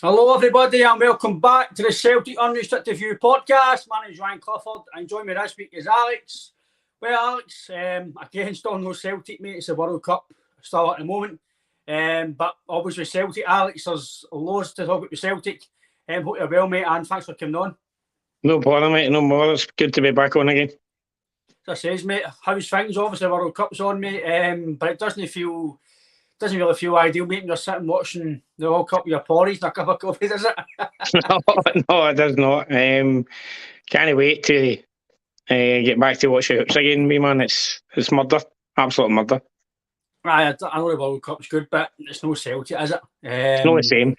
Hello everybody and welcome back to the Celtic Unrestricted View podcast. My name is Ryan Clifford and joining me this week is Alex. Well Alex, again still no Celtic mate, it's the World Cup still at the moment. But obviously Celtic, Alex, there's loads to talk about with Celtic. Hope you're well mate and thanks for coming on. No bother mate, no more. It's good to be back on again. As I says mate, how's things? Obviously the World Cup's on mate, but it doesn't really feel ideal, mate. You're sitting watching the World Cup with your porridge and a cup of coffee, does it? No, it does not. Can't wait to get back to watch it again, me man. It's murder, absolute murder. I know the World Cup's good, but it's no Celtic, is it? It's not the same.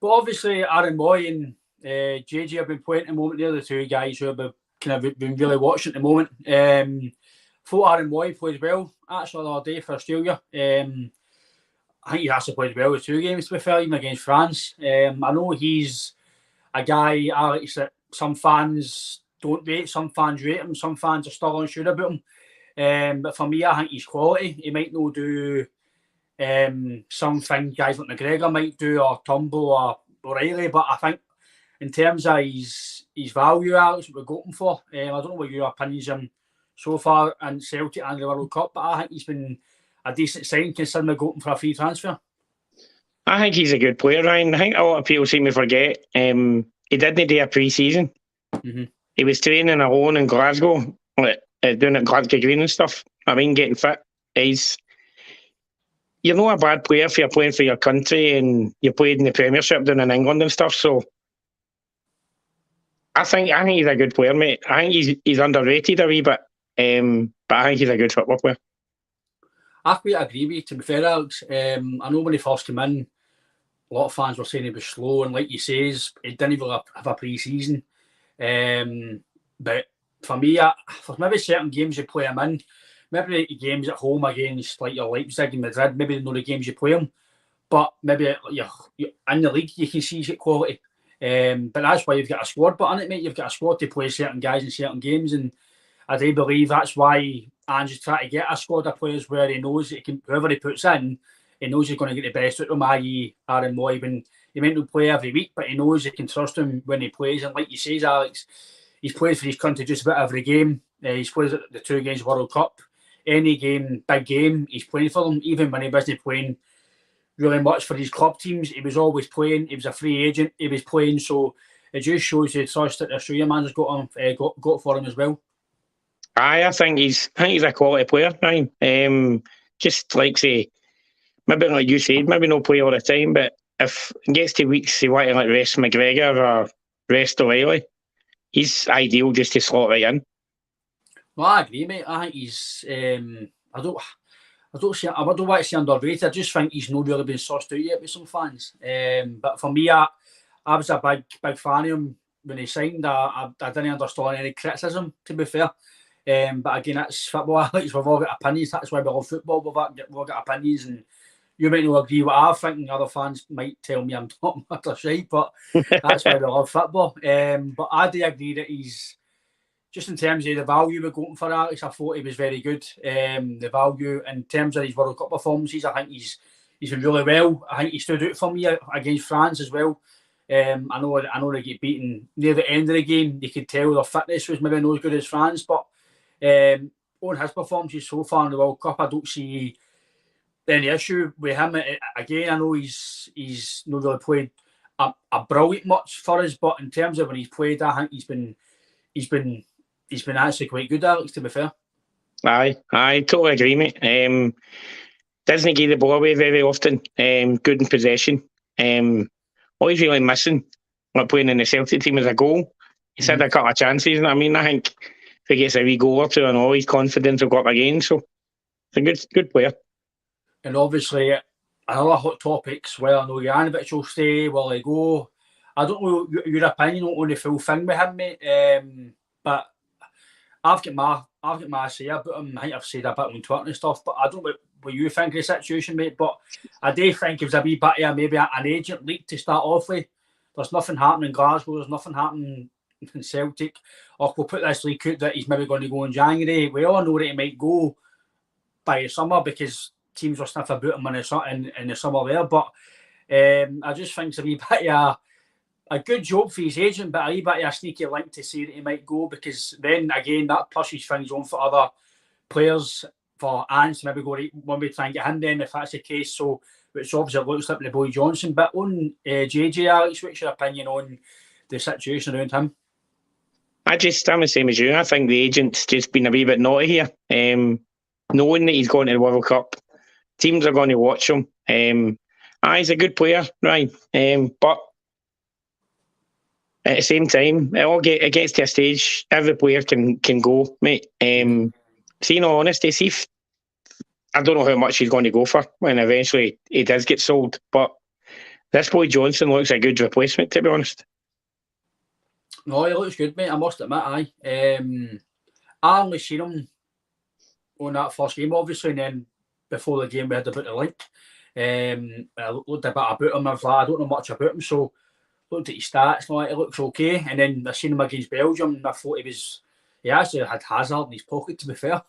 But obviously, Aaron Moy and JJ have been playing at the moment. They're the two guys who have been really watching at the moment. Thought Aaron Moy played well actually the other day for Australia. I think he actually played well with 2 games, to be fair, even against France. I know he's a guy, Alex, that some fans don't rate, some fans rate him, some fans are still unsure about him. But for me, I think he's quality. He might not do something guys like McGregor might do, or Turnbull or O'Reilly, but I think in terms of his value, Alex, we're going for. I don't know what your opinions on him so far in Celtic and the World Cup, but I think he's been a decent sign considering we're going for a free transfer. I think he's a good player, Ryan. I think a lot of people seem to forget he didn't do a pre-season. Mm-hmm. He was training alone in Glasgow, doing it Glasgow Green and stuff. I mean, getting fit. You're not a bad player if you're playing for your country and you played in the Premiership down in England and stuff. So I think he's a good player, mate. I think he's underrated a wee bit, but I think he's a good football player. I quite agree with you, to be fair, Alex. I know when he first came in, a lot of fans were saying he was slow, and like you says, he didn't even have a pre-season. But for me, for maybe certain games you play him in, maybe the games at home against like your Leipzig and Madrid, maybe not the games you play him, but maybe you're in the league you can see his quality. But that's why you've got a squad button it, mate. You've got a squad to play certain guys in certain games, and I do believe that's why Ange's trying to get a squad of players where he knows that whoever he puts in, he knows he's going to get the best out of them, i.e. Aaron Moy. When he might not play every week, but he knows he can trust him when he plays. And like you say, Alex, he's played for his country just about every game. He's played the 2 games World Cup. Any game, big game, he's playing for them. Even when he wasn't playing really much for his club teams, he was always playing. He was a free agent. He was playing. So it just shows the trust that the Australian man's got for him as well. I think he's a quality player, Ryan. Just like say, maybe like you said, maybe no play all the time, but if it gets to weeks he want to like rest McGregor or rest O'Reilly, he's ideal just to slot right in. Well, I agree, mate. I think he's I don't want to say underrated. I just think he's not really been sussed out yet with some fans. But for me, I was a big fan of him when he signed. I didn't understand any criticism, to be fair. But again, that's football. We've all got opinions. That's why we love football. We've all got opinions, and you might not agree with what I think, and other fans might tell me I'm talking utter shite, but that's why we love football. But I do agree that he's, just in terms of the value we're going for Alex, I thought he was very good. The value in terms of his World Cup performances, I think he's been really well. I think he stood out for me against France as well. I know they get beaten near the end of the game. You could tell their fitness was maybe not as good as France, but on his performances so far in the World Cup, I don't see any issue with him. Again, I know he's not really played a brilliant much for us, but in terms of when he's played, I think he's been actually quite good, Alex, to be fair. I totally agree, mate. Doesn't give the ball away very often. Good in possession. All he's really missing, like playing in the Celtic team, is a goal. He's had a couple of chances, and I mean, I think if he gets a wee goal or two and all, his confidence will go up again. So it's a good player. And obviously, another hot topics. Well, I know Janovic will stay. Will he go? I don't know your opinion on the full thing with him, mate. But I've got my say about him. I think I've said a bit on Twitter and stuff. But I don't know what you think of the situation, mate. But I do think it was a wee bit of maybe an agent leak to start off with. There's nothing happening in Glasgow. There's nothing happening in Celtic. Or we'll put this leak out that he's maybe going to go in January. We all know that he might go by the summer because teams will sniff about him in the summer there. But I just think it's a wee bit of a good job for his agent, but a wee bit of a sneaky link to say that he might go, because then again that pushes things on for other players, for Ange to maybe go right when we try and get him then, if that's the case. So, which obviously looks like the boy Johnson. But on JJ, Alex, what's your opinion on the situation around him? I'm the same as you. I think the agent's just been a wee bit naughty here. Knowing that he's going to the World Cup, teams are going to watch him. He's a good player, right? But at the same time, it gets to a stage, every player can go, mate. See, in all honesty, I don't know how much he's going to go for when eventually he does get sold, but this boy Johnson looks a good replacement, to be honest. No, he looks good, mate. I must admit, I only seen him on that first game, obviously, and then before the game we had about the link. I looked a bit about him. I was like, I don't know much about him, so looked at his stats, and it looks okay. And then I seen him against Belgium, and I thought he actually had Hazard in his pocket, to be fair.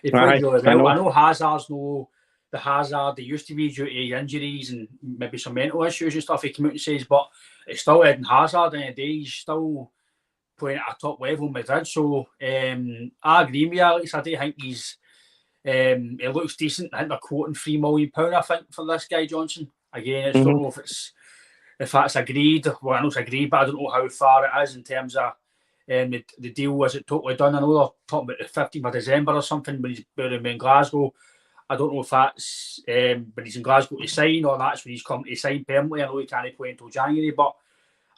He played really well. I know Hazard's the Hazard they used to be due to injuries and maybe some mental issues and stuff, he came out and says, but it's still Eden Hazard in the day. He's still playing at a top level in Madrid. So I agree with you, Alex. I do think he looks decent. I think they're quoting £3 million, I think, for this guy Johnson. Again, I don't know if that's agreed. Well, I know it's agreed, but I don't know how far it is in terms of the deal. Was it totally done? I know they're talking about the 15th of December or something when he's in Glasgow. I don't know if that's when he's in Glasgow to sign, or that's when he's come to sign permanently. I know he can't play until January, but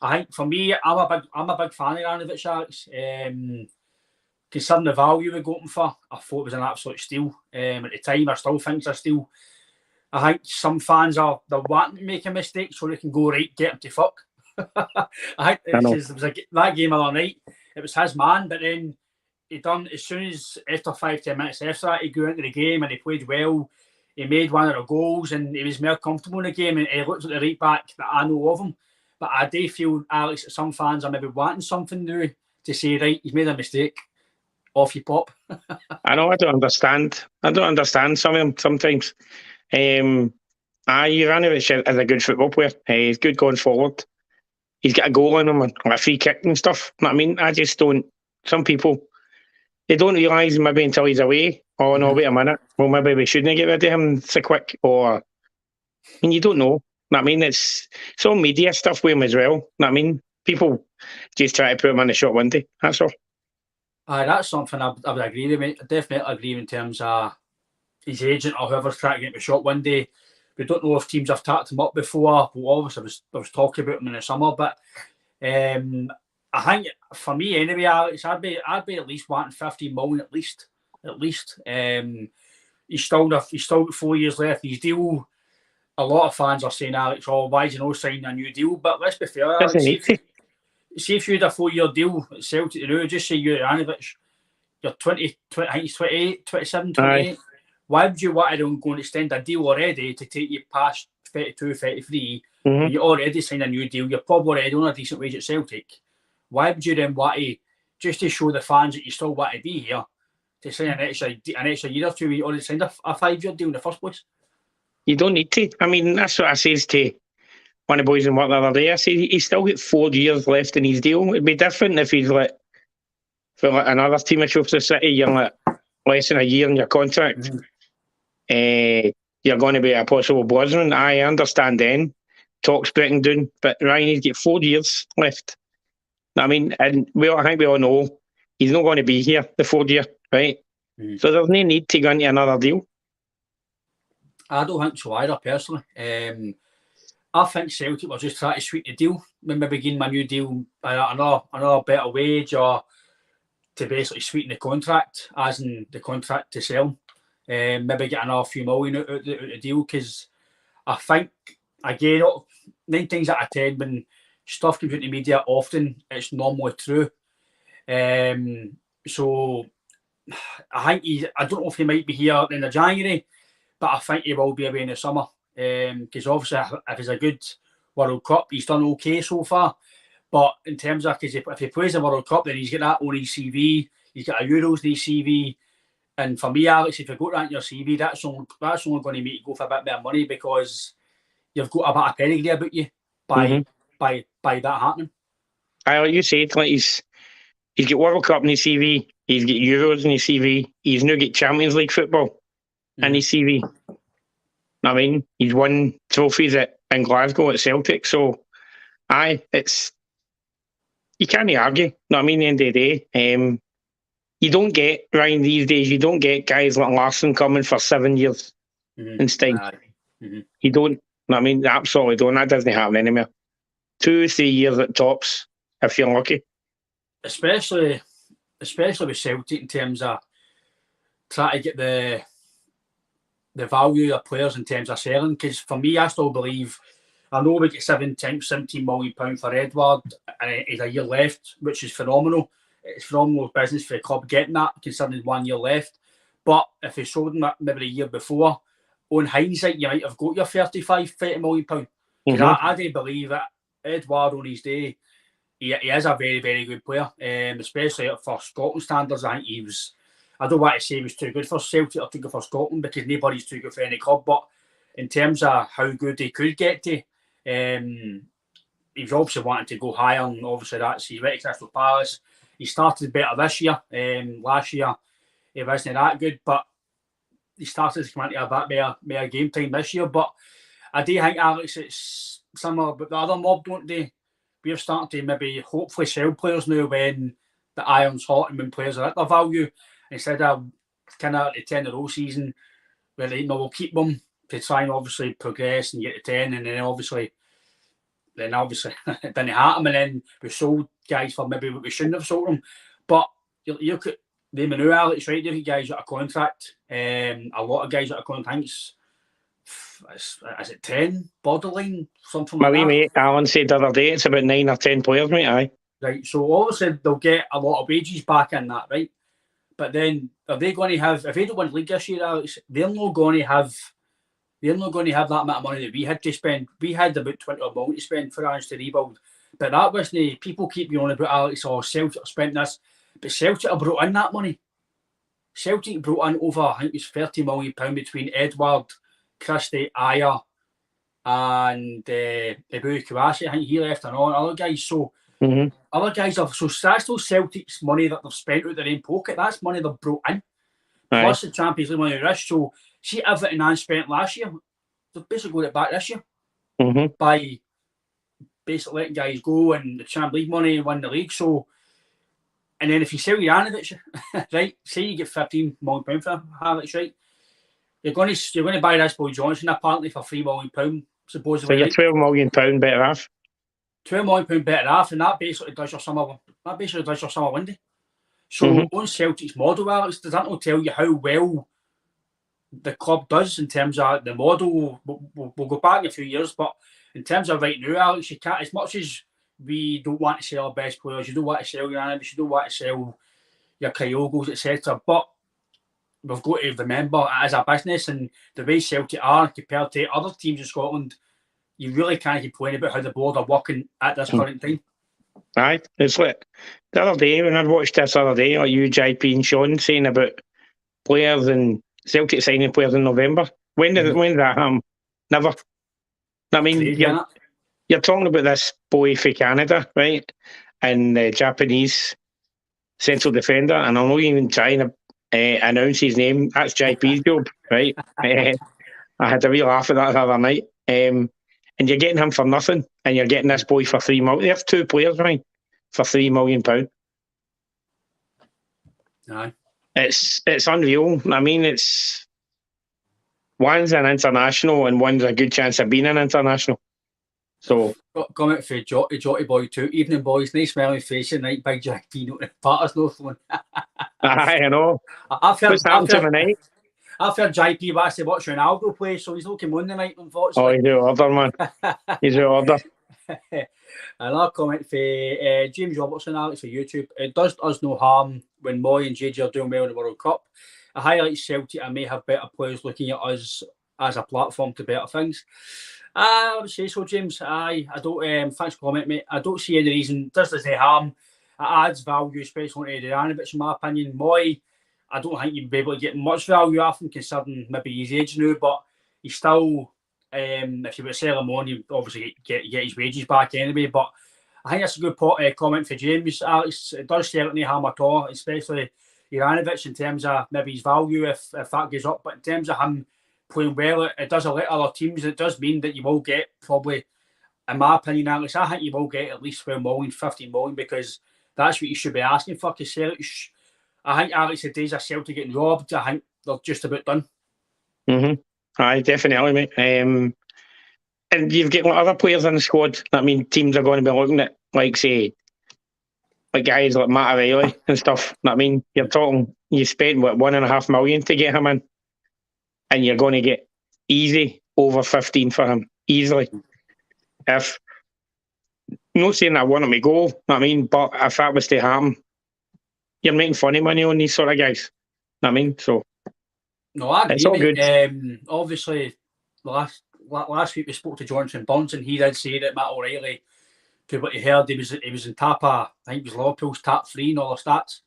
I think for me, I'm a big fan of Ivanovic, Alex. Considering the value we got him for, I thought it was an absolute steal. At the time, I still think it's a steal. I think some fans they're wanting to make a mistake so they can go right, get him to fuck. I think that game of the night, it was his man, but then he done as soon as after 5-10 minutes after that, he grew into the game and he played well. He made one of the goals and he was more comfortable in the game, and he looked like the right back that I know of him. But I do feel, Alex, that some fans are maybe wanting something new to say, right, he's made a mistake. Off you pop. I know, I don't understand some of them sometimes. Ivanovic is a good football player. He's good going forward. He's got a goal in him and a free kick and stuff. You know what I mean? I just don't. Some people, they don't realise maybe until he's away. Oh no, wait a minute. Well, maybe we shouldn't get rid of him so quick. Or, I mean, you don't know. You know what I mean? It's all media stuff with him as well. You know what I mean? People just try to put him in the shop window. That's all. That's something I would agree with, mate. I definitely agree in terms of his agent or whoever's trying to get him a shot one day. We don't know if teams have tapped him up before. Well, obviously, I was talking about him in the summer, but I think for me anyway, Alex, I'd be at least wanting 15 million at least. He's still got 4 years left. His deal. A lot of fans are saying, Alex, why is he not signing a new deal? But let's be fair, Alex, see if you had a 4-year deal at Celtic, just say you're Ivanovic, you're 20, I think he's 28, 27, 28. Aye. Why would you want to go and extend a deal already to take you past 32, 33? You already signed a new deal. You're probably already on a decent wage at Celtic. Why would you then want to, just to show the fans that you still want to be here, to sign an extra year or two? You already signed a 5-year deal in the first place. You don't need to. I mean, that's what I says to one of the boys in work the other day. I said he's still got 4 years left in his deal. It'd be different if he's for another team of Chelsea City, you're less than a year in your contract. You're going to be a possible Bosman. I understand then. Talks breaking down. But Ryan, he's got 4 years left. I mean, and I think we all know he's not going to be here the 4th year, right? So there's no need to go into another deal. I don't think so either, personally. I think Celtic were just trying to sweeten the deal. Maybe giving my new deal another better wage, or to basically sweeten the contract, as in the contract to sell. Maybe get another few million out of the deal, because I think, again, 9 times out of 10, when stuff comes into the media, often it's normally true. So I think I don't know if he might be here in the January, but I think he will be away in the summer. Because obviously, if he's a good World Cup, he's done okay so far. But in terms of, because if he plays the World Cup, then he's got that on his CV. He's got a Euros in his CV. And for me, Alex, if you got that in your CV, that's only going to make you go for a bit more money, because you've got a bit of pedigree about you by that happening. Like you said, like he's got World Cup in his CV, he's got Euros in his CV, he's now got Champions League football in his CV. I mean, he's won trophies in Glasgow at Celtic, so it's you can't argue. No, I mean, at the end of the day, you don't get, Ryan, these days, you don't get guys like Larson coming for 7 years instead. You don't. I mean, absolutely don't. That doesn't happen anymore. 2-3 years at tops, if you're lucky. Especially with Celtic in terms of trying to get the value of players in terms of selling. Because for me, I still believe, I know we get £17 million for Edward, and he's a year left, which is phenomenal. It's phenomenal business for the club getting that, considering 1 year left. But if he sold him maybe the year before, on hindsight, you might have got your £30 million. Because I do believe that Edward on his day, he is a very, very good player, especially for Scotland standards. I think he was, I don't want to say he was too good for Celtic or too good for Scotland, because nobody's too good for any club, but in terms of how good he could get to, he's obviously wanting to go higher, and obviously that's, he's went to Crystal Palace. He started better this year. Last year, he wasn't that good, but he started to come into a bit more game time this year. But I do think, Alex, it's similar, but the other mob, don't they? We're starting to maybe hopefully sell players now when the iron's hot and when players are at their value, instead of kind of at the 10 in a row season where we'll keep them to try and obviously progress and get to 10, and then obviously it didn't happen, and then we sold guys for maybe what we shouldn't have sold them. But you look at the Manu, Alex, right? There are guys that are contract, a lot of guys that are contract. Is it 10 borderline, something like that? My mate Alan said the other day it's about 9 or 10 players, mate. Aye. Right, so obviously they'll get a lot of wages back in that, right? But then are they going to have, if they don't win the league this year, Alex, they're not going to have that amount of money that we had to spend. We had about 20 million to spend for us to rebuild. But that wasn't, people keep going on about, Alex, or Celtic spent this. But Celtic have brought in that money. Celtic brought in over, I think it was £30 million between Edward, Christie, Ayer, and Ebu Kawasi. I think he left, and all other guys. So other guys have, so that's those Celtic's money that they've spent out of their own pocket. That's money they've brought in. Plus the Champions League money risk. So see everything I spent last year, they've basically got it back this year by basically letting guys go and the Champions League money and win the league. So, and then if you sell Janovic, right, say you get £15 million for him, Alex, right? You're going to buy this boy Johnson apparently for £3 million, supposedly. So you're £12 million better off. £12 million better off, and that basically does your summer window. So on Celtic's model, Alex, does that not tell you how well the club does in terms of the model? We'll go back in a few years, but in terms of right now, Alex, you can't, as much as we don't want to sell our best players, you don't want to sell your Janovic, you don't want to sell your Kyogos, etc. But we've got to remember, as a business and the way Celtic are compared to other teams in Scotland, you really can't complain about how the board are working at this current time. Aye, it's like the other day when I watched this other day, like you, JP, and Sean saying about players and Celtic signing players in November. When did that happen? Never. I mean, you're talking about this boy for Canada, right? And the Japanese central defender, and I'm not even trying to announce his name. That's JP's job, right? I had a real laugh at that the other night. And you're getting him for nothing, and you're getting this boy for £3 million. There's two players, right, for £3 million. Aye. It's unreal. I mean, one's an international and one's a good chance of being an international. So comment for Jotty Boy too. Evening, boys. Nice smiling face tonight. Big Jack Pino. Partner's no phone. I know. What's happened tonight? I've heard JP wants to watch Ronaldo play, so he's not coming on tonight, unfortunately. Oh, he's out order, man. He's out order. Another comment for James Robertson, Alex, for YouTube. It does us no harm when Moy and JJ are doing well in the World Cup. It highlights Celtic and may have better players looking at us as a platform to better things. I would say so, James. I don't. Thanks for commenting, mate. I don't see any reason. This doesn't harm. It adds value, especially to Janovic, in my opinion. Moy, I don't think you'd be able to get much value off him, considering maybe his age now, but he's still if you were to sell him on, you obviously get his wages back anyway. But I think that's a good comment for James, Alex. It does certainly harm at all, especially Juranovic, in terms of maybe his value if that goes up. But in terms of him playing well, it does alert other teams. It does mean that you will get probably, in my opinion, Alex, I think you will get at least 12 million, 15 million, because that's what you should be asking for. Because I think, Alex, the days of Celtic getting robbed, I think they're just about done. Aye, definitely, mate. And you've got other players in the squad. I mean, teams are going to be looking at, like, say, like guys like Matt O'Reilly and stuff. I mean, you're talking, you spent, what, $1.5 million to get him in, and you're going to get easy over 15 for him, easily. If, not saying I want him to go, I mean, but if that was to happen, you're making funny money on these sort of guys. I mean, so. No, I agree, it's all good. Obviously, last week we spoke to Jonathan Burns, and he did say that Matt O'Reilly, to what he heard, he was in top of, I think it was Liverpool's top 3 in all the stats.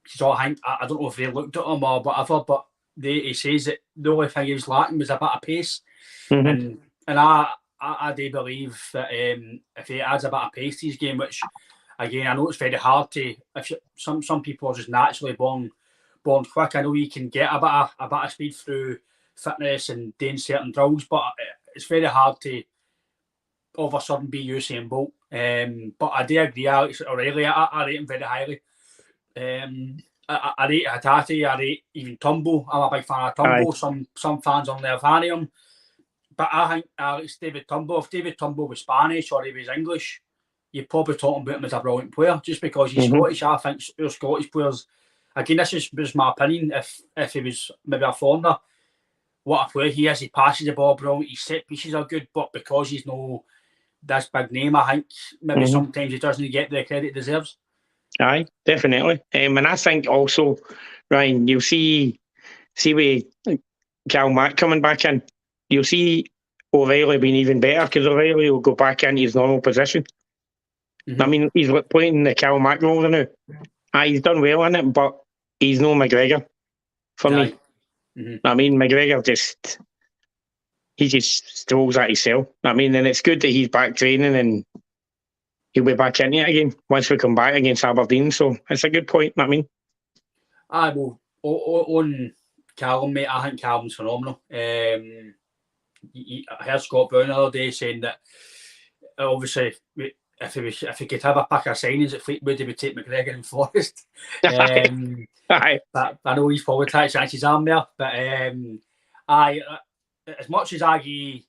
So I don't know if they looked at him or whatever, but he says that the only thing he was lacking was a bit of pace. And I do believe that if he adds a bit of pace to his game, which again I know it's very hard to, some people are just naturally born quick. I know you can get a bit of speed through fitness and doing certain drills, but it's very hard to all of a sudden be Usain Bolt. But I do agree, Alex O'Reilly, I rate him very highly. I rate Hatate, I rate even Tumbo. I'm a big fan of Tumbo. Some fans on there fan of him. But I think Alex, David Tumbo, if David Tumbo was Spanish or he was English, you're probably talking about him as a brilliant player. Just because he's Scottish, I think our Scottish players, again, this is just my opinion, if he was maybe a foreigner, what a player he is. He passes the ball brilliant, his set pieces are good, but because he's no this big name, I think maybe sometimes he doesn't get the credit he deserves. Aye, definitely. And I think also, Ryan, you'll see with Cal Mack coming back in, you'll see O'Reilly being even better, because O'Reilly will go back into his normal position. I mean, he's playing the Cal Mack role now. Aye, he's done well in it, but he's no McGregor for me. I mean, McGregor he just strolls at himself. I mean, and it's good that he's back training and he'll be back in it again once we come back against Aberdeen. So it's a good point, I mean. Aye, well, on Callum, mate, I think Callum's phenomenal. I heard Scott Brown the other day saying that obviously if he could have a pack of signings at Fleetwood, he would take McGregor and Forrest. But I know he's probably tried to change his arm there. But as much as I give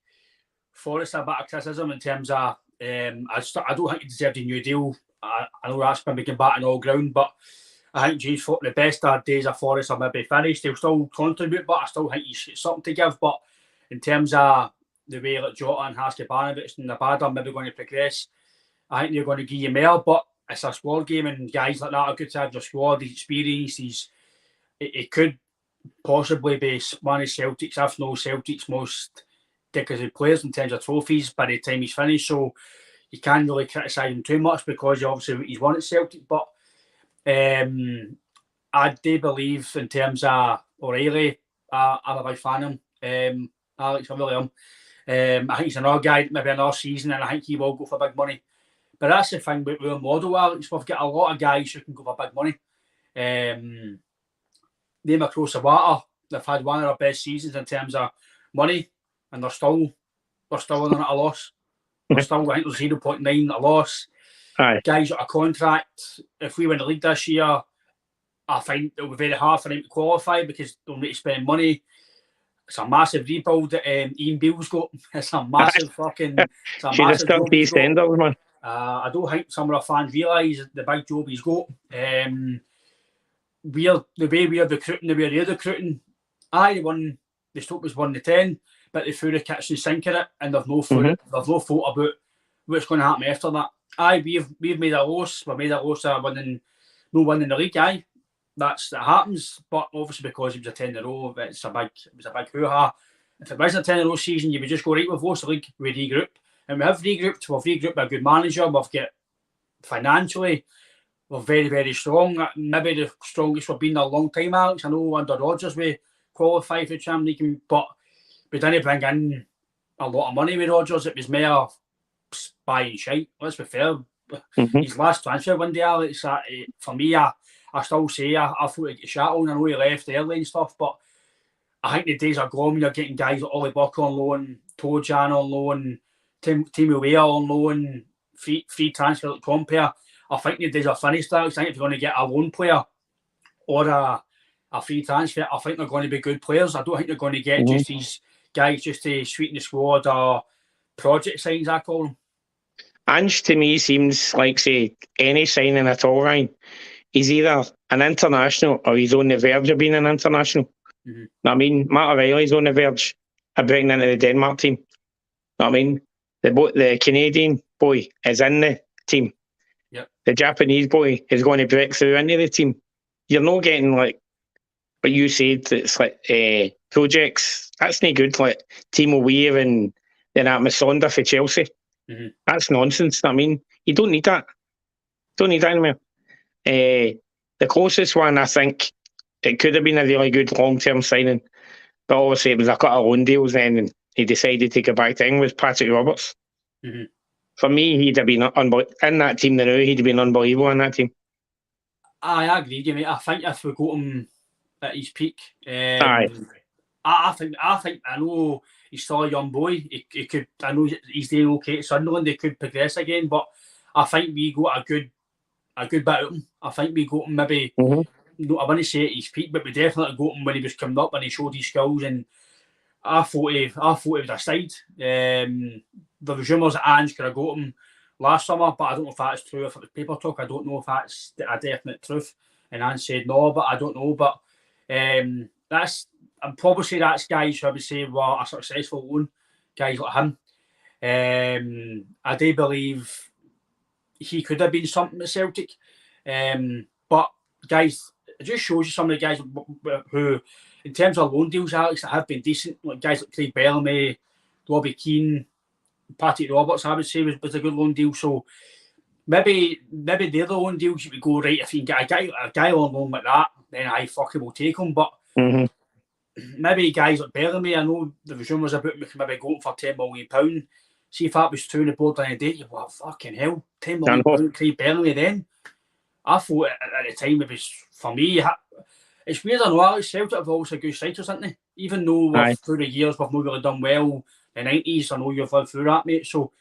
Forrest a bit of criticism in terms of, I don't think he deserved a new deal. I know that's been making batting all ground, but I think James thought the best days of Forrest are maybe finished. He'll still contribute, but I still think he's got something to give. But in terms of the way like Jota and Haskabanovic and Nevada are maybe going to progress, I think they're going to give you more. But it's a squad game, and guys like that are good to have your squad. He's experienced. It could possibly be one of Celtic's, if no Celtic's most decorated players in terms of trophies by the time he's finished. So you can't really criticise him too much because obviously he's won at Celtic. But I do believe in terms of O'Reilly, I'm a big fan of him. Alex, I really am. I think he's another guy, maybe another season, and I think he will go for big money. But that's the thing with our model, Alex. We've got a lot of guys who can go for big money. Name across the water, they've had one of their best seasons in terms of money, and they're still in a loss. They're still, I think, 0.9 a loss. Aye. Guys got a contract. If we win the league this year, I think it'll be very hard for them to qualify because they'll need to spend money. It's a massive rebuild that Ian Beale's got. It's a massive fucking. It's a massive job he's got. Man. I don't think some of our fans realise the big job he's got. The way we're recruiting, the way they're recruiting. The Stoke was 1-10, but they threw the kitchen sink at it, and they've no thought about what's going to happen after that. We've made a loss. We've made a loss of winning the league. That happens, but obviously because it was a 10 in a row, it was a big hoo-ha. If it wasn't a 10 in a row season, you would just go, right, we've lost the league, we regroup. And we have regrouped. We've regrouped with a good manager. We've got financially, we're very, very strong. Maybe the strongest we've been in a long time, Alex. I know under Rodgers we qualified for the Champions League, but we didn't bring in a lot of money with Rodgers. It was more buying shite. Let's be fair. His last transfer window, Alex, for me, I still say I thought he'd get shot on. I know he left early and stuff, but I think the days are gone when you're getting guys like Ollie Bucker on loan, Tojan on loan, Timmy Weir on loan, free transfer like Compare. I think the days are finished, Alex. I think if you're going to get a loan player or a free transfer, I think they're going to be good players. I don't think they're going to get just these guys just to sweeten the squad or project signs, I call them. Ange to me seems like, say, any signing at all, Ryan, he's either an international or he's on the verge of being an international. I mean, Matt O'Reilly's on the verge of breaking into the Denmark team. I mean, the Canadian boy is in the team. Yep. The Japanese boy is going to break through into the team. You're not getting like what you said. It's like projects. That's not good. Like Timo Weir and then Masonda for Chelsea. That's nonsense. I mean, you don't need that. Don't need that anymore. The closest one, I think, it could have been a really good long-term signing, but obviously it was a couple of loan deals then, and he decided to go back to England, was Patrick Roberts. For me, he'd have been in that team now. He'd have been unbelievable in that team. I agree with you, mate. I think if we got him at his peak, Aye. I think I know he's still a young boy. He could. I know he's doing okay at Sunderland. He could progress again, but I think we got a good bit out of him. I think we got him maybe. No, I wouldn't say at his peak, but we definitely got him when he was coming up and he showed his skills. And I thought he was a side. There was rumours that Ange could have got him last summer, but I don't know if that's true. If it was paper talk, I don't know if that's a definite truth. And Ange said no, but I don't know. But I'd probably say that's guys who I would say were a successful loan, guys like him. I do believe he could have been something at Celtic. But guys, it just shows you some of the guys who, in terms of loan deals, Alex, that have been decent. Like guys like Craig Bellamy, Robbie Keane, Patrick Roberts, I would say was a good loan deal. So maybe they're the loan deals you would go, right, if you can get a guy on loan like that, then I fucking will take him. But maybe guys like Bellamy, I know there was rumours about we can maybe go for £10 million. See if that was true on the board on the day, you're like, fucking hell, £10 million, Craig Bellamy then. I thought at the time it was, for me, it's weird, I know, Alex, Celtic have always had good strikers, haven't they? Even though through the years we've not really done well, the 90s, I know you've lived through that, mate, so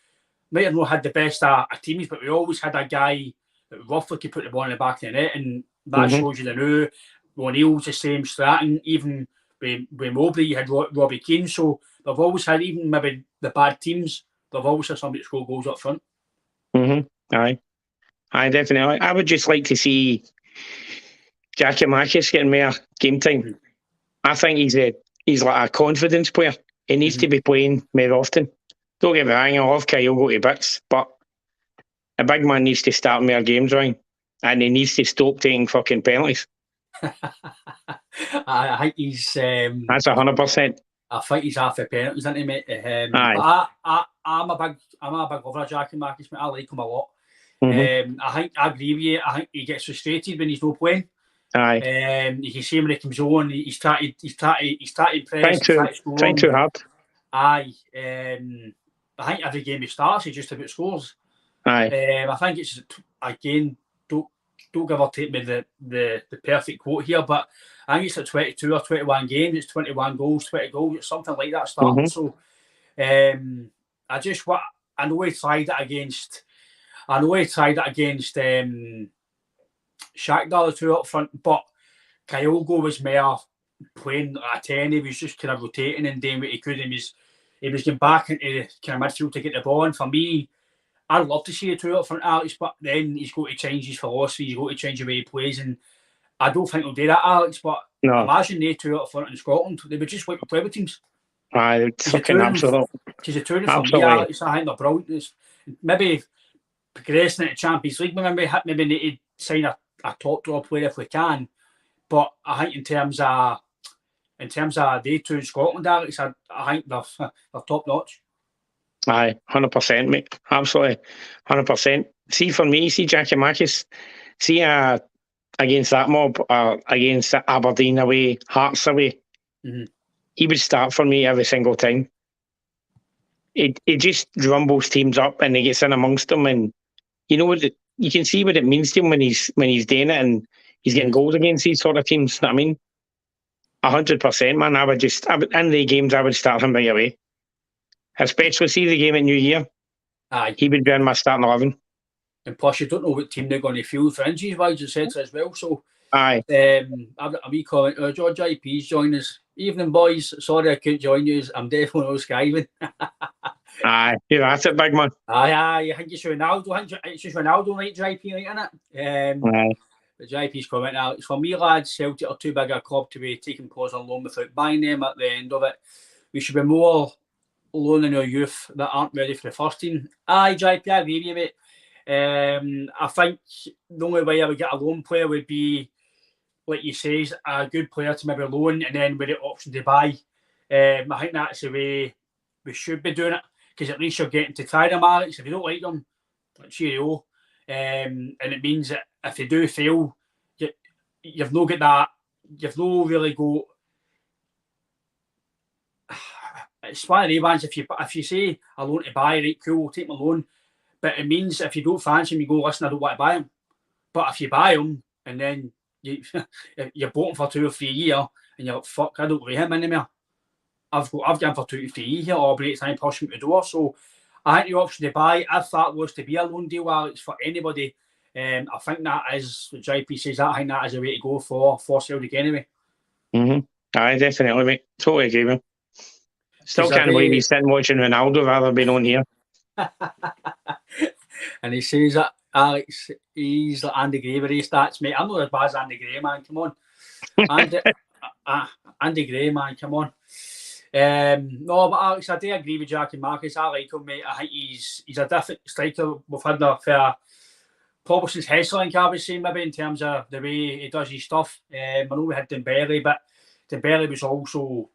might have not had the best of teams, but we always had a guy that roughly could put the ball in the back of the net, and that shows you the new. O'Neill's the same, Stratton, even with Mowbray, you had Robbie Keane, so they've always had, even maybe the bad teams, they've always had somebody to score goals up front. Aye, definitely. I would just like to see Giakoumakis getting more game time. I think he's like a confidence player. He needs to be playing more often. Don't get me wrong, I love Kyle go to bits, but a big man needs to start more games, right? And he needs to stop taking fucking penalties. I think he's... That's 100%. I think he's half a penalties, isn't he, mate? Aye. But I'm a big lover of Giakoumakis, mate. I like him a lot. I agree with you. I think he gets frustrated when he's not playing. Aye. You can see him when he comes on. He's trying to impress. Trying too hard. Aye. I think every game he starts, he just about scores. Aye. I think it's, again, don't give or take me the perfect quote here, but I think it's at 22 or 21 games. It's 21 goals, 20 goals. It's something like that starting. So I know he tried it against. Shakhtar, the two up front, but Kyogo was more playing at 10. He was just kind of rotating and doing what he could. He was getting back into kind of midfield to get the ball. And for me, I'd love to see the two up front, Alex, but then he's got to change his philosophy. He's got to change the way he plays. And I don't think he'll do that, Alex, but imagine they two up front in Scotland. They would just like to play with teams. Aye, it's fucking absolute. She's a touring for me, Alex. I think they're brilliant. It's maybe progressing into Champions League, maybe need to sign a top draw player if we can. But I think in terms of day two in Scotland, Alex, I think they're top notch. Aye, 100%, mate. Absolutely, 100%. See, for me, Giakoumakis, against that mob, against Aberdeen away, Hearts away, he would start for me every single time. He just rumbles teams up and he gets in amongst them, and you know what? You can see what it means to him when he's doing it, and he's getting goals against these sort of teams. I mean, 100%, man. I would in the games I would start him right away. Especially see the game at New Year. Aye. He would be in my starting 11. And plus, you don't know what team they're going to field for injuries wise, etc. as well. So, aye. A wee comment. George IP's joined us. Evening, boys. Sorry I couldn't join you. I'm definitely not skiving. Aye, that's it, big man. Aye. I think it's Ronaldo. I think it's just Ronaldo night, JP, right, isn't it? Aye. But JP's comment now. It's for me, lads. Celtic are too big a club to be taking players on loan without buying them at the end of it. We should be more loaning our youth that aren't ready for the first team. Aye, JP, I agree with you, mate. I think the only way I would get a loan player would be, like you say, a good player to maybe loan and then with the option to buy. I think that's the way we should be doing it, because at least you're getting to try them, Alex. If you don't like them, cheerio. And it means that if you do fail, you've no got that. You've no really got. It's one of the ones. If you say a loan to buy, right, cool, we'll take my loan. But it means if you don't fancy him, you go, listen, I don't want to buy him. But if you buy him and then you're bought him for 2 or 3 years and you're like, fuck, I don't rate him anymore. I've got him for 2 to 3 years or break time push him to the door. So I think the option to buy, if that was to be a loan deal, Alex, for anybody, I think that is, the JP says, I think that is a way to go for Celtic anyway. Aye, definitely, mate. Totally agree with him. Still can't believe he's sitting watching Ronaldo rather than on here. And he says that, Alex, he's like Andy Gray with his stats, mate. I'm not as bad as Andy Gray, man. Come on. Andy Gray, man. Come on. No, but Alex, I do agree with Jackie Marcus. I like him, mate. I think he's a different striker. We've had enough probably since Hesselink, I would say, maybe in terms of the way he does his stuff. I know we had Dembele, but Dembele was also,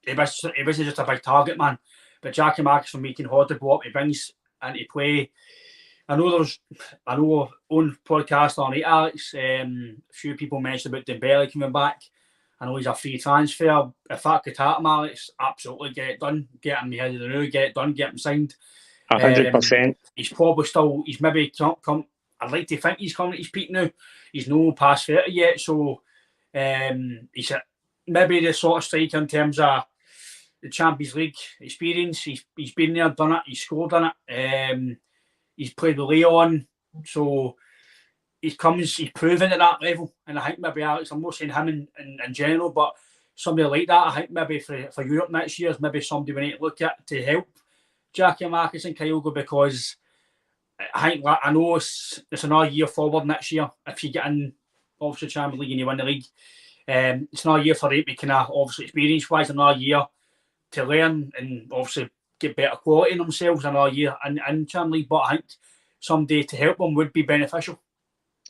he wasn't just a big target man. But Jackie Marcus, for me, can hold the ball up. He brings into play. I know on podcast on it, Alex, a few people mentioned about Dembele coming back. I know he's a free transfer. If that could happen, Alex, absolutely get it done. Get him ahead of the new, get it done, get him signed. 100%. He's probably still, he's maybe come. I'd like to think he's coming at his peak now. He's no past 30 yet, so he's maybe the sort of striker in terms of the Champions League experience. He's been there, done it, he's scored in it. He's played with Leon, so he's proven at that level. And I think maybe Alex, I'm not saying him in general, but somebody like that, I think maybe for Europe next year is maybe somebody we need to look at to help Jackie Marcus and Kyogo, because I know it's another year forward next year. If you get in, obviously, Champions League and you win the league, it's another year for them to kind of, obviously, experience-wise, another year to learn and obviously get better quality in themselves, another year in Champions League. But I think someday to help them would be beneficial.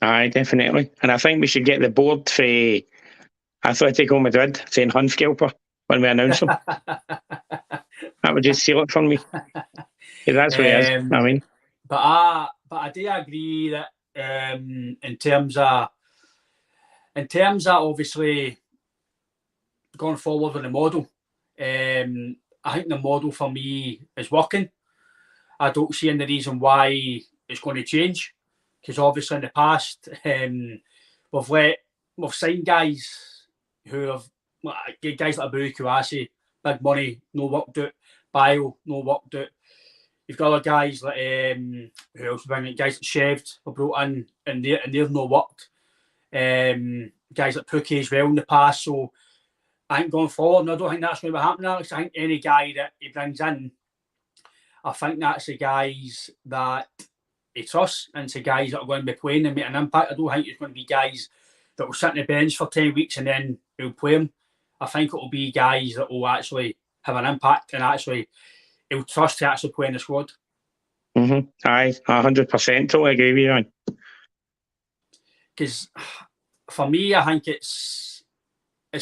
Aye, definitely. And I think we should get the board for Atletico Madrid saying Hunskelper when we announce them. That would just seal it for me. Yeah, that's what it is. I mean. But I do agree that in terms of obviously going forward with the model, I think the model for me is working. I don't see any reason why it's going to change, because obviously in the past we've signed guys who have guys like Abu Kouassi, big money, no worked out. Bio, no worked out. You've got other guys like who else? Guys like Shevd were brought in, and they've no worked. Guys like Pookie as well in the past. So I think going forward, and I don't think that's going to happen, Alex. I think any guy that he brings in, I think that's the guys that he trusts, and it's the guys that are going to be playing and make an impact. I don't think it's going to be guys that will sit on the bench for 10 weeks and then he'll play them. I think it will be guys that will actually have an impact and actually he'll trust to actually play in the squad. Aye, 100%. Totally agree with you, man. Because for me, I think it's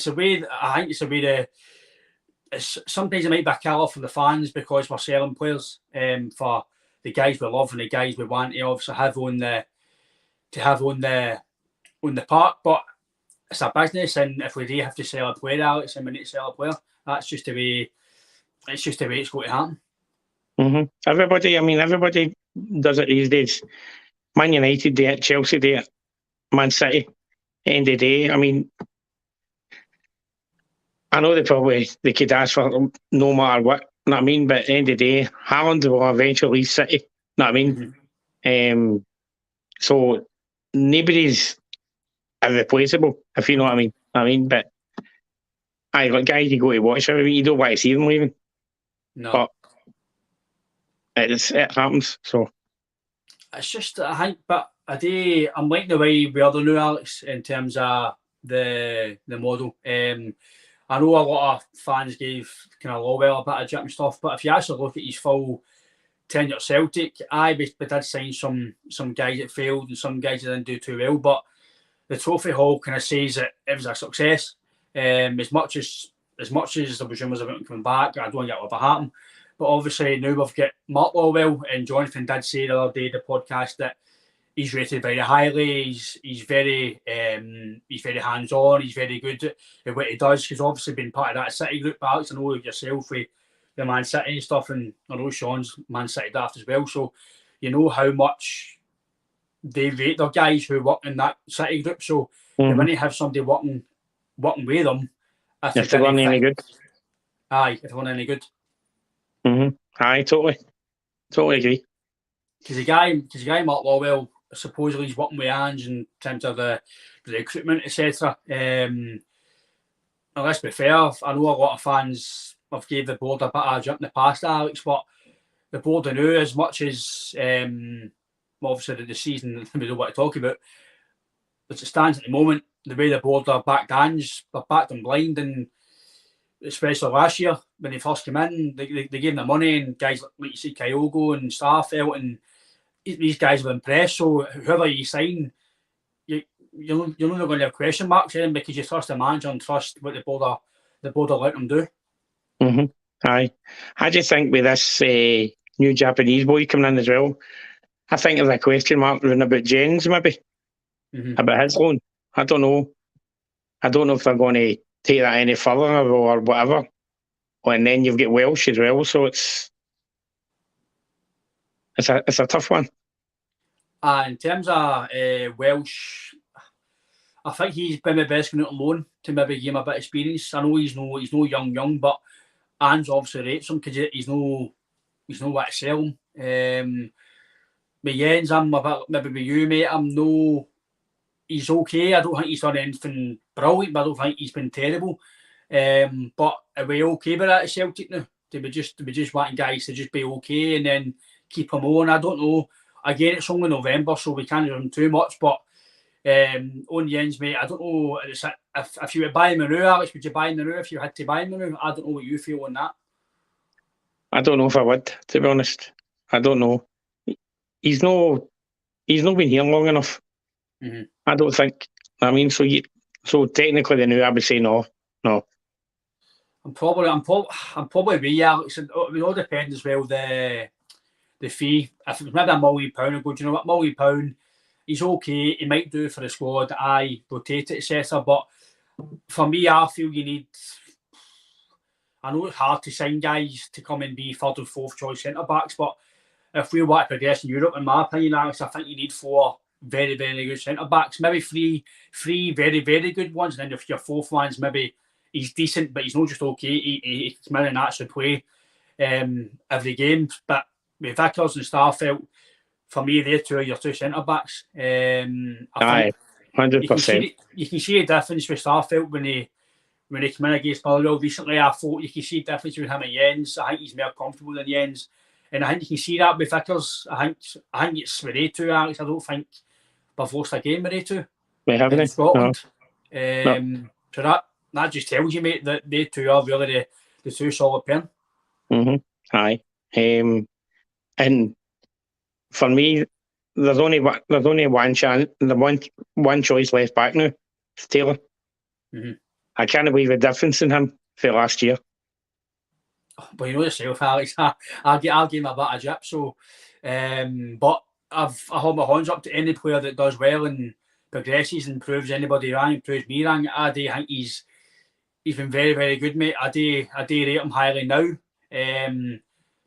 a way. I think it's a way to. Sometimes it might be a killer for the fans because we're selling players for the guys we love and the guys we want to obviously have on the park. But it's a business, and if we do have to sell a player, Alex, and we need to sell a player, That's just the way. It's just the way it's going to happen. Everybody does it these days. Man United do it, Chelsea do it, Man City. End of the day, I mean, I know they could ask for no matter what, you know what I mean? But at the end of the day, Haaland will eventually leave City, you know what I mean? So nobody's irreplaceable, if you know what I mean. But like guys, you go to watch every week, you don't want to see them leaving. No. But it happens. So it's just, I think, but I'm liking the way we are the new Alex in terms of the model. I know a lot of fans gave kind of Lowell a bit of jip and stuff, but if you actually look at his full tenure at Celtic, we did sign some guys that failed and some guys that didn't do too well, but the trophy hall kind of says that it was a success. As much as there was rumours about him coming back, I don't think it'll ever happen. But obviously now we've got Mark Lowell, and Jonathan did say the other day in the podcast that he's rated very highly. He's very hands-on. He's very good at what he does. He's obviously been part of that City group. Alex, I know yourself with the Man City and stuff, and I know Sean's Man City daft as well. So you know how much they rate their guys who work in that City group. So they want to have somebody working with them if they weren't any good. Aye, if they weren't any good. Aye, totally agree. Because the guy Mark Lowell, supposedly he's working with Ange in terms of the recruitment, etc. Let's be fair, I know a lot of fans have gave the board a bit of a jump in the past, Alex, but the board knew as much as obviously the season we don't want to talk about, as it stands at the moment, the way the board are backed Ange, they're backed them blind, and especially last year when they first came in, they gave them the money, and guys like you see Kyogo and Starfelt, and these guys were impressed. So whoever you sign, you're not going to have question marks in because you trust the manager and trust what the board are letting them do. Aye, I just think with this new Japanese boy coming in as well, I think there's a question mark around about Jens maybe about his loan. I don't know if they're going to take that any further or whatever. And then you've got Welsh as well, so it's a tough one. In terms of Welsh, I think he's been the best going out on loan to maybe give him a bit of experience. I know he's no young, but Ange obviously rates him because he's no what to sell him. With Jens, I'm a bit maybe with you, mate. He's okay. I don't think he's done anything brilliant, but I don't think he's been terrible. But are we okay with that at Celtic now? Do we just want guys to just be okay and then keep them on? I don't know. Again, it's only November, so we can't do them too much. But on Jens, mate, I don't know if you were buying him now, Alex. Would you buy him now if you had to buy him now? I don't know what you feel on that. I don't know if I would, to be honest. I don't know. He's not been here long enough. I don't think. I mean, so technically, the new I would say no. I'm probably with you, Alex. It all depends as well the fee. If it's maybe £1 million, I go, do you know what, £1 million, he's okay. He might do for the squad. I rotate it, etc. But for me, I feel you need. I know it's hard to sign guys to come and be third and fourth choice centre backs, but if we want to progress in Europe, in my opinion, Alex, I think you need 4 very, very good centre backs, maybe three very, very good ones, and then if your fourth one's maybe he's decent, but he's not just okay. He can really actually play every game. But with Vickers and Starfelt, for me, they're your two centre backs. Aye, 100%. You can see a difference with Starfelt when he came in against Motherwell recently. I thought you can see a difference with him and Jens. I think he's more comfortable than Jens. And I think you can see that with Vickers. I think it's with A2, Alex. I don't think we've lost a game with A2. We haven't in Scotland. No. So that just tells you, mate, that they two are really the two solid pair. Aye. And for me, there's only one chance, one choice left back now. It's Taylor. I can't believe the difference in him for last year. But you know yourself, Alex, I'll give him a bit of jip. So, but I hold my hands up to any player that does well and progresses and proves anybody wrong, proves me wrong. I do think he's he's been very, very good, mate. I do rate him highly now.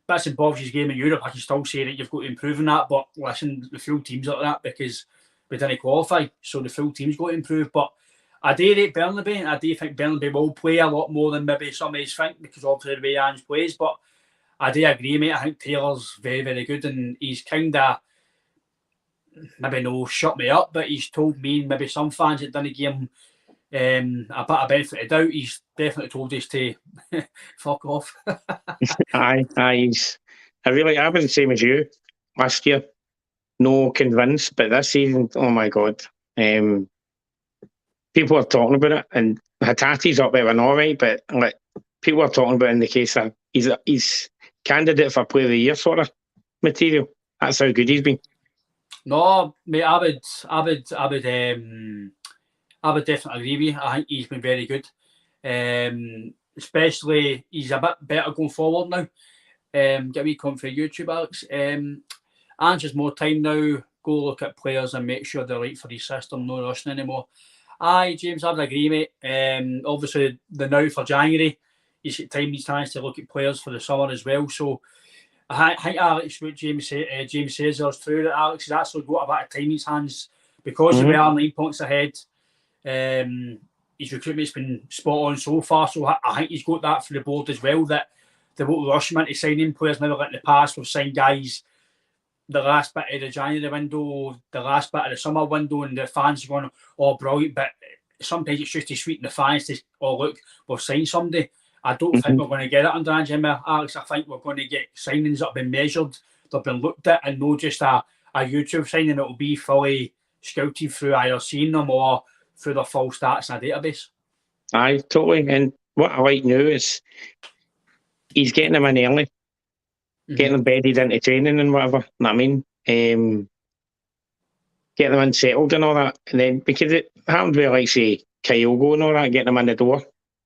Bits and bobs his game in Europe, I can still say that you've got to improve on that. But listen, the full team's like that because we didn't qualify, so the full team's got to improve. But I do rate Bernabei, and I do think Bernabei will play a lot more than maybe some of us think because obviously the way Ange plays. But I do agree, mate. I think Taylor's very, very good, and he's kind of maybe no shut me up, but he's told me and maybe some fans that didn't give him a bit of benefit of doubt. He's definitely told us to fuck off. Aye. I was the same as you last year. No convinced, but this season, oh my God. People are talking about it, and Hatati's up there and all right, but like people are talking about it in the case that he's candidate for Player of the Year sort of material. That's how good he's been. No, mate, I would definitely agree with you. I think he's been very good. Especially he's a bit better going forward now. Get a wee comment for YouTube, Alex. Ange has more time now. Go look at players and make sure they're right for the system, no rushing anymore. Aye, James, I would agree, mate. Obviously, the now for January, he's got time these times to look at players for the summer as well. So I think Alex, what James says there's true that Alex has actually got a bit of time in his hands because we are 9 points ahead. His recruitment's been spot on so far, so I think he's got that for the board as well, that they won't rush him into signing players. Never like in the past, we've signed guys the last bit of the January window, the last bit of the summer window, and the fans are going, oh, brilliant, but sometimes it's just to sweeten the fans to, oh, look, we've signed somebody. I don't think we're going to get it under Ange, Alex. I think we're going to get signings that have been measured, they've been looked at, and not just a YouTube signing that will be fully scouted through either seeing them or through their full stats in a database. Aye, totally. And what I like now is he's getting them in early, getting them bedded into training and whatever. You know what I mean? Getting them in settled and all that. And then, because it happened with, like, say, Kyogo and all that, getting them in the door.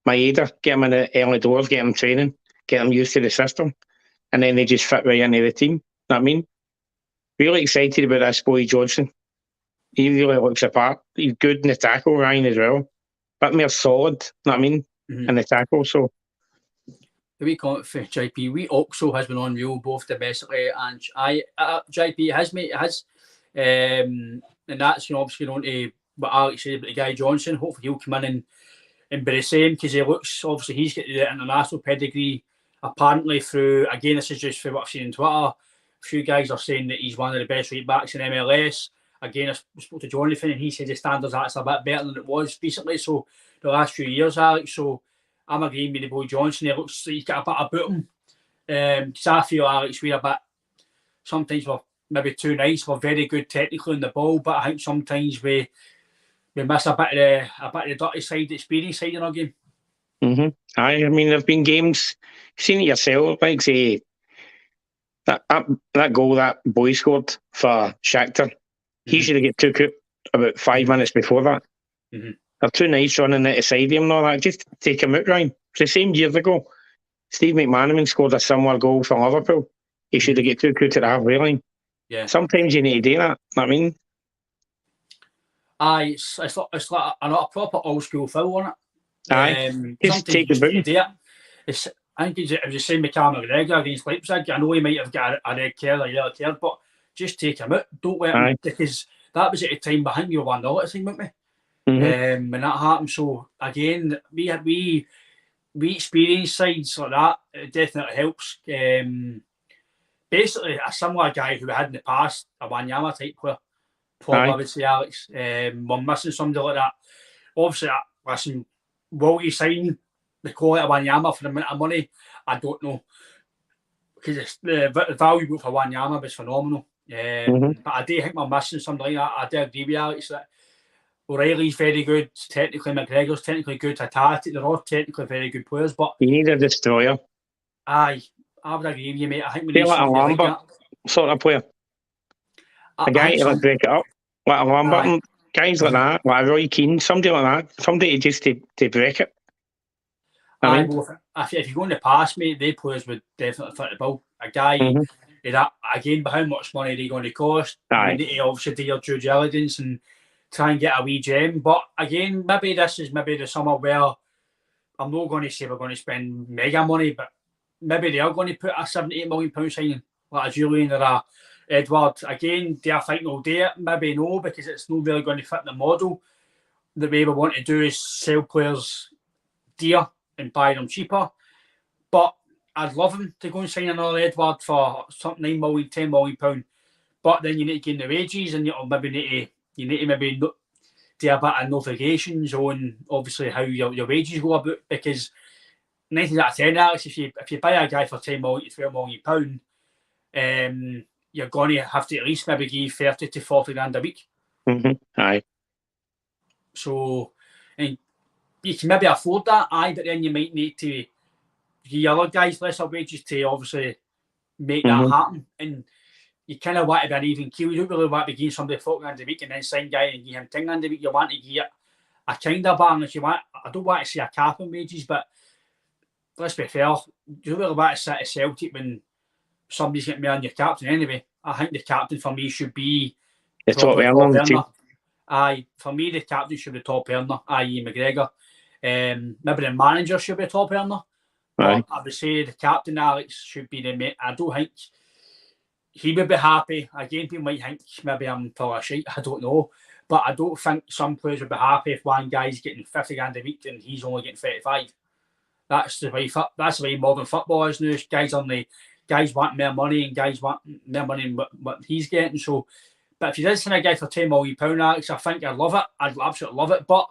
Maeda, get them in the early doors, get them training, get them used to the system. And then they just fit right into the team. You know what I mean? Really excited about this boy Johnson. He really looks apart. He's good in the tackle, Ryan, as well. Bit more solid, you know what I mean? In the tackle, so. The wee comment for JP, we Oxo has been on real both domestically and JP has, mate, it has. And that's, obviously on to what Alex said about the guy Johnson. Hopefully he'll come in and be the same, because he looks, obviously he's got the international pedigree apparently through, again, this is just for what I've seen on Twitter, a few guys are saying that he's one of the best right backs in MLS. Again, I spoke to Jonathan and he said the standards actually a bit better than it was recently, so the last few years, Alex. So I'm agreeing with the boy Johnson. He looks like he's got a bit about him. Because I feel, Alex, we're a bit, sometimes we're maybe too nice. We're very good technically on the ball, but I think sometimes we miss a bit of the dirty side, the experience side in our game. Aye, I mean, there've been games, you've seen it yourself, like, say, that goal that boy scored for Shakhtar. He should have got took out about 5 minutes before that. They're too nice running at the side of him and all that. Just take him out, Ryan. It's the same years ago. Steve McManaman scored a similar goal for Liverpool. He should have got took out at the halfway line. Yeah. Sometimes you need to do that. You know what I mean? Aye, it's like a proper old school foul on it. Aye, just take the boot. I think it was the same with Cam McGregor against Leipzig. I know he might have got a red card or a yellow card, but just take him out. Don't let him, because that was at the time behind you 1-0 at the time, weren't we? When that happened. So again, we experience sides like that. It definitely helps. Basically, a similar guy who we had in the past, a Wanyama type player. Probably, I would say, Alex. We're missing somebody like that. Obviously, listen, will you sign the quality of Wanyama for the amount of money? I don't know, because the value for Wanyama was phenomenal. But I do think we're missing something like that. I do agree with Alex that O'Reilly's very good technically, McGregor's technically good, Hatati, they're all technically very good players, but you need a destroyer. Aye, I would agree with you, mate. I think we need like a Lambert like sort of player. A guy who would break it up, like a Lambert, and guys like that, like Roy Keane, somebody like that, somebody just to break it. If you're going to pass, mate, they players would definitely fit the bill. A guy that, again, but how much money are they going to cost? You need to obviously do your due diligence and try and get a wee gem. But again, maybe this is the summer where I'm not going to say we're going to spend mega money, but maybe they are going to put a £78 million signing, like a Julian or a Edward. Again, do I think they'll do it? Maybe no, because it's not really going to fit the model. The way we want to do is sell players dear and buy them cheaper. But I'd love him to go and sign another Edward for something £9 million, £10 million. But then you need to gain the wages, and you need to maybe do a bit of notifications on obviously how your wages go about, because 9 times out of 10, Alex, if you buy a guy for £10 million to £12 million, you're going to have to at least maybe give 30 to 40 grand a week. Aye. So, and you can maybe afford that, but then you might need to give other guys lesser wages to obviously make that happen. And you kind of want to be an even keel. You don't really want to be giving somebody 40 grand a week and then sign guy and give him 10 grand a week. You want to give a kind of balance. I don't want to see a cap on wages, but let's be fair, you don't really want to sit at Celtic when somebody's getting more than your captain anyway. I think the captain for me should be the top earner. Aye, for me the captain should be top earner, i.e. McGregor. Maybe the manager should be top earner. But I would say the captain, Alex, should be the mate. I don't think he would be happy. Again, people might think maybe I'm full of shit. I don't know. But I don't think some players would be happy if one guy's getting 50 grand a week and he's only getting 35. That's the way modern football is now. Guys want more money, and guys want more money than what he's getting. So, but if you did sign a guy for £10 million, Alex, I think I'd love it. I'd absolutely love it. But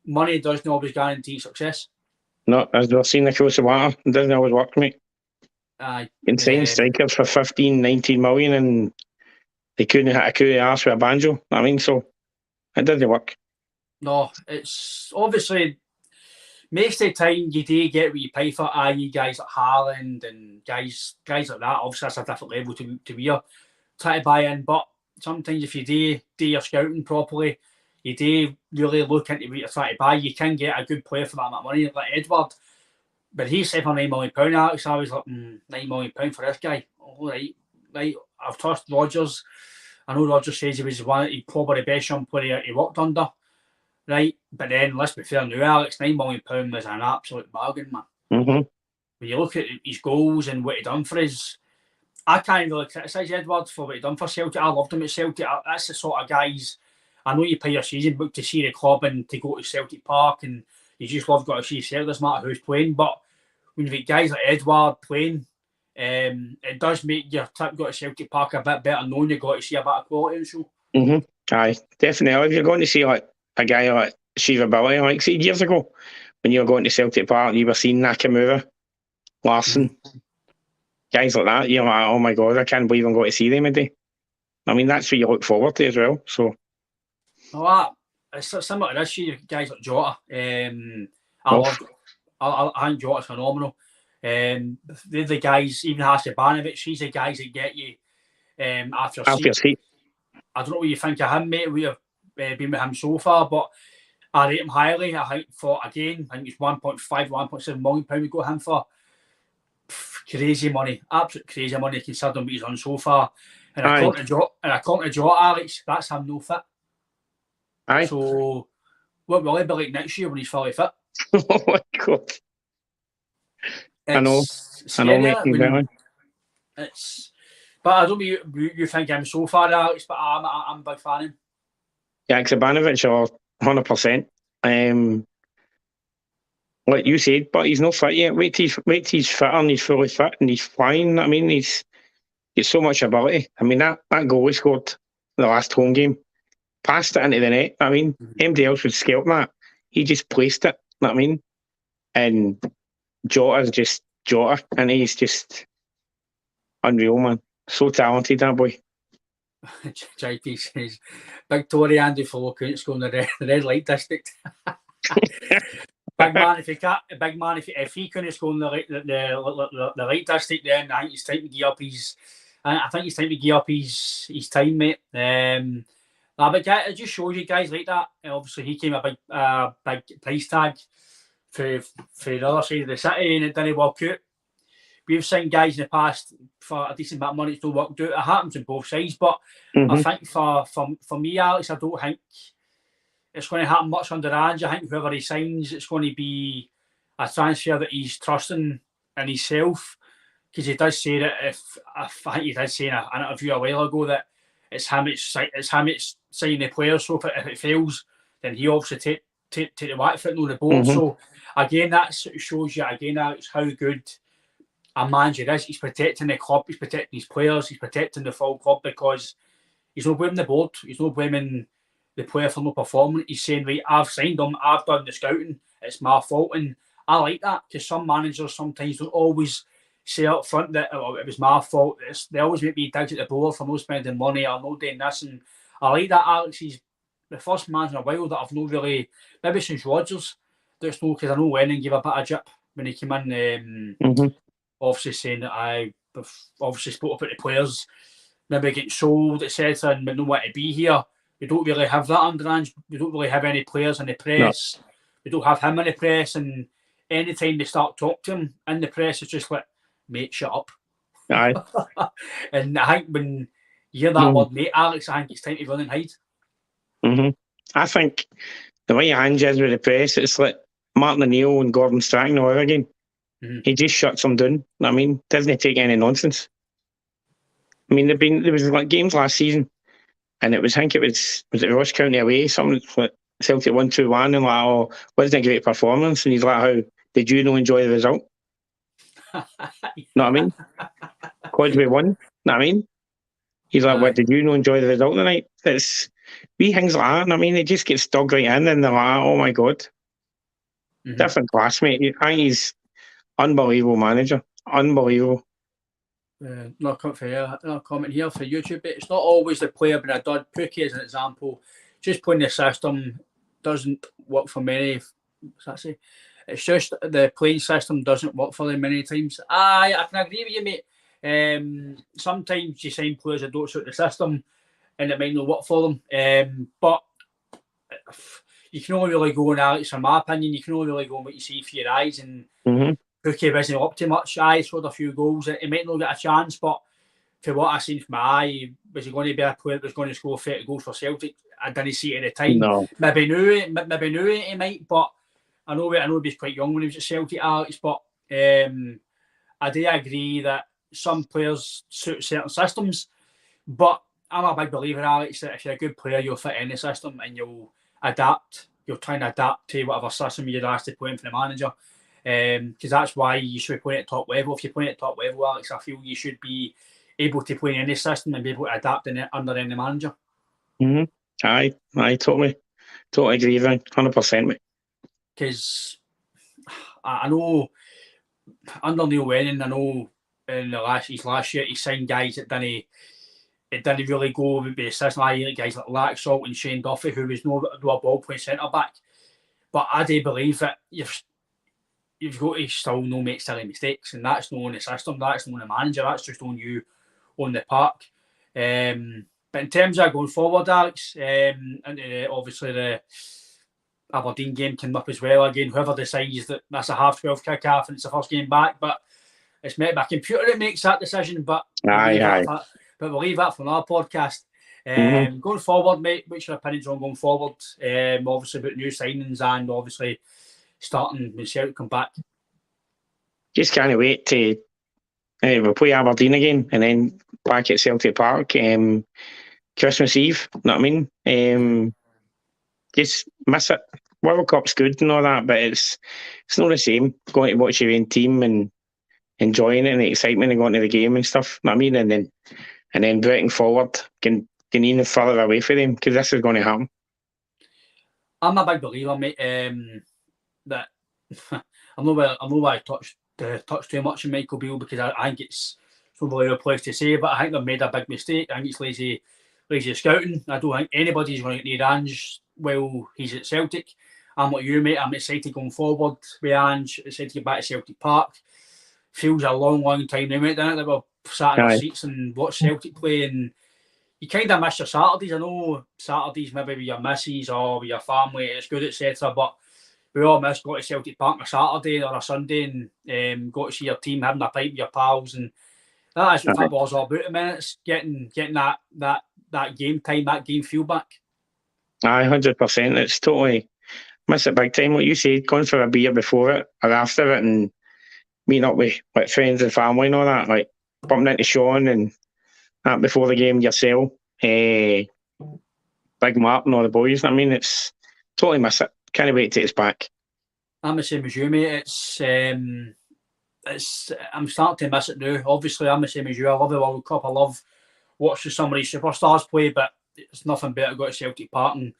money doesn't always guarantee success. No, as we've seen across the water, it doesn't always work, mate. Aye. You can sign strikers for 15, 19 million and they couldn't hit a coup arse with a banjo. I mean, so it doesn't work. No, it's obviously most of the time you do get what you pay for, i.e. guys like Haaland and guys like that. Obviously, that's a different level to we are trying to buy in. But sometimes if you do your scouting properly, you do really look into what you're trying to buy, you can get a good player for that amount of money. Like Edward, but he's said for £9 million, Alex. I was like, £9 million for this guy. All right. I've tossed Rodgers. I know Rodgers says he's probably the best young player he worked under. Right, but then let's be fair now, Alex, £9 million is an absolute bargain, man. When you look at his goals and what he done for us, I can't really criticise Edward for what he done for Celtic. I loved him at Celtic. That's the sort of guys, I know you pay your season book to see the club and to go to Celtic Park, and you just love going to see Celtic, doesn't matter who's playing. But when you've got guys like Edward playing, it does make your trip go to Celtic Park a bit better, knowing you've got to see a bit of quality on show. Aye, definitely. If you're going to see like a guy like Shiva Billy, like say years ago, when you were going to Celtic Park, you were seeing Nakamura, Larson, guys like that, you're like, oh my God, I can't believe I'm going to see them today. I mean, that's what you look forward to as well. So, it's similar to this year, guys like Jota. I think Jota's phenomenal. They're the guys, even Hasebanovic, he's the guys that get you after seat. I don't know what you think of him, mate. We have been with him so far, but I rate him highly. I think it's 1.5, 1.7 million pound we got him for. Crazy money, absolute crazy money considering what he's on so far. And according to Jota, Alex, that's him no fit. Aye. So what will he be like next year when he's fully fit? Oh my God. I know, mate. But I don't know you think him so far, Alex, but I'm a big fan of him. Yeah, Xabanovic, 100%. Like you said, but he's not fit yet. Wait till he's fit and he's fully fit and he's flying. I mean, he's so much ability. I mean, that goal he scored the last home game, passed it into the net. I mean, anybody else would scalp that. He just placed it. I mean, and Jota's just Jota, and he's just unreal, man. So talented, that boy. JP says, big Tory Andy Follow couldn't score in the red light district. Big man, if he couldn't score in the light district, then I think it's time to gear up his time, mate. But it just shows you guys like that. Obviously, he came a big price tag for the other side of the city, and it didn't work out. We've seen guys in the past for a decent amount of money, it's not worked out. It happens on both sides, but I think for me, Alex, I don't think it's going to happen much under Ange. I think whoever he signs, it's going to be a transfer that he's trusting in himself, because he does say that I think he did say in an interview a while ago that it's him it's signing the players. So if it fails, then he obviously take the whack for it on the board. So again, that shows you again how good a manager is. He's protecting the club, he's protecting his players, he's protecting the full club, because he's not blaming the board, he's not blaming the player for not performing. He's saying, right, I've signed him, I've done the scouting, it's my fault. And I like that, because some managers sometimes don't always say up front that it was my fault. They always make me dig at the board for not spending money or not doing this. And I like that Alex. He's the first man in a while that I've not really, maybe since Rodgers, there's no, because I know Lennon gave a bit of jip when he came in, obviously saying that I obviously spoke about the players maybe getting sold, etc., and don't want to be here. We don't really have that under Ange. We don't really have any players in the press. No. We don't have him in the press, and anytime they start talking to him in the press, it's just like, mate, shut up. Aye. And I think when you hear that word, mate, Alex, I think it's time to run and hide. I think the way Ange is with the press, it's like Martin O'Neill and Gordon Strachan all over again. He just shuts them down. I mean, doesn't take any nonsense. I mean, there was like games last season, and I think it was it Ross County away, something like Celtic 1-2-1, and like, oh, wasn't a great performance, and he's like, how did you not enjoy the result? Know what I mean? Because we won. Know what I mean? He's like, what, did you not enjoy the result tonight? It's wee things like that. And I mean, it just gets dug right in, and they're like, oh my god, different class, mate. I think he's unbelievable manager, unbelievable. No comment here for YouTube. It's not always the player being a dud. Pookie as an example, just playing the system doesn't work for many. What's that say? It's just the playing system doesn't work for them many times. I can agree with you, mate. Sometimes you sign players that don't suit the system, and it might not work for them. But you can only really go on, Alex, in my opinion. You can only really go on what you see for your eyes, and Pookie wasn't up too much. He scored a few goals. He might not get a chance, but for what I seen from my eye, was he going to be a player that was going to score 30 goals for Celtic? I didn't see it at the time. No. Maybe knew it, he might, but I know he was quite young when he was at Celtic, Alex, but I do agree that some players suit certain systems, but I'm a big believer, Alex, that if you're a good player, you'll fit any system and you'll adapt. You'll try and adapt to whatever system you're asked to play in for the manager. Because that's why you should be playing at top level. If you're playing at top level, Alex, I feel you should be able to play in any system and be able to adapt in it under any manager. Aye, totally agree with you, 100%, mate. Because I know under Neil Lennon, I know in his last year he signed guys that didn't really go with the system. I like guys like Laxalt and Shane Duffy, who was no a ball playing centre back. But I do believe that you've got to still not make silly mistakes, and that's not on the system, that's not on the manager, that's just on you on the park. But in terms of going forward, Alex, and obviously the Aberdeen game came up as well. Again, whoever decides that that's a 12:30 kick-off and it's the first game back, but it's met by computer that makes that decision. But we'll leave that for another podcast. Going forward, mate, what's your opinions on going forward? Obviously about new signings and obviously starting when Celtic come back. Just can't wait to we'll play Aberdeen again and then back at Celtic Park Christmas Eve. Know what I mean? Just miss it. World Cup's good and all that, but it's not the same going to watch your own team and enjoying it and the excitement and going to the game and stuff. Know what I mean? And then breaking forward, getting even further away from them, because this is going to happen. I'm a big believer, mate. That I'm not why I touch too much on Michael Beale, because I think it's not really a place to say, but I think they've made a big mistake. I think it's lazy scouting. I don't think anybody's going to get near Ange while he's at Celtic. I'm like you, mate. I'm excited going forward with Ange. Excited to get back to Celtic Park. Feels a long time now, mate, doesn't it? That we're sat in our seats and watch Celtic play, and you kind of miss your Saturdays. I know Saturdays maybe with your missus or with your family, it's good, etc. But we all miss going to Celtic Park on a Saturday or a Sunday and go to see your team, having a pint with your pals, and that is what football's all about. It's getting that game time, that game feel back. 100%. It's totally. miss it big time. Like you said, going for a beer before it or after it and meeting up with like friends and family and all that, like bumping into Sean and that before the game yourself. Big Mark and all the boys. I mean, it's totally miss it. Can't wait to take us back. I'm the same as you, mate. I'm starting to miss it now. Obviously, I'm the same as you. I love the World Cup. I love watching some of these superstars play, but it's nothing better go to Celtic Park and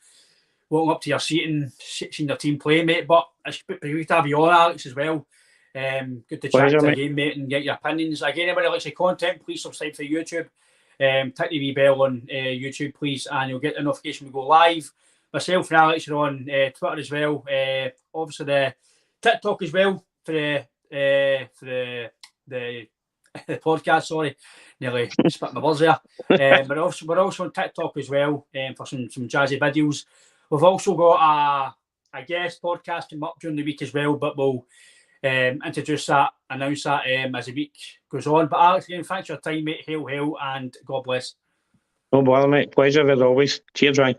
walking up to your seat and seeing your team play, mate. But it's great to have you on, Alex, as well. Good to chat again, mate, and get your opinions. Again, anybody likes the content, please subscribe to YouTube. Tick the wee bell on YouTube, please, and you'll get the notification we go live. Myself and Alex are on Twitter as well. Obviously, the TikTok as well for the podcast. Sorry, nearly spit my words there. But we're also on TikTok as well for some jazzy videos. We've also got a guest podcast coming up during the week as well, but we'll introduce that, announce that as the week goes on. But Alex, again, thanks for your time, mate. Hail, and God bless. No bother, mate. Pleasure as always. Cheers, Ryan.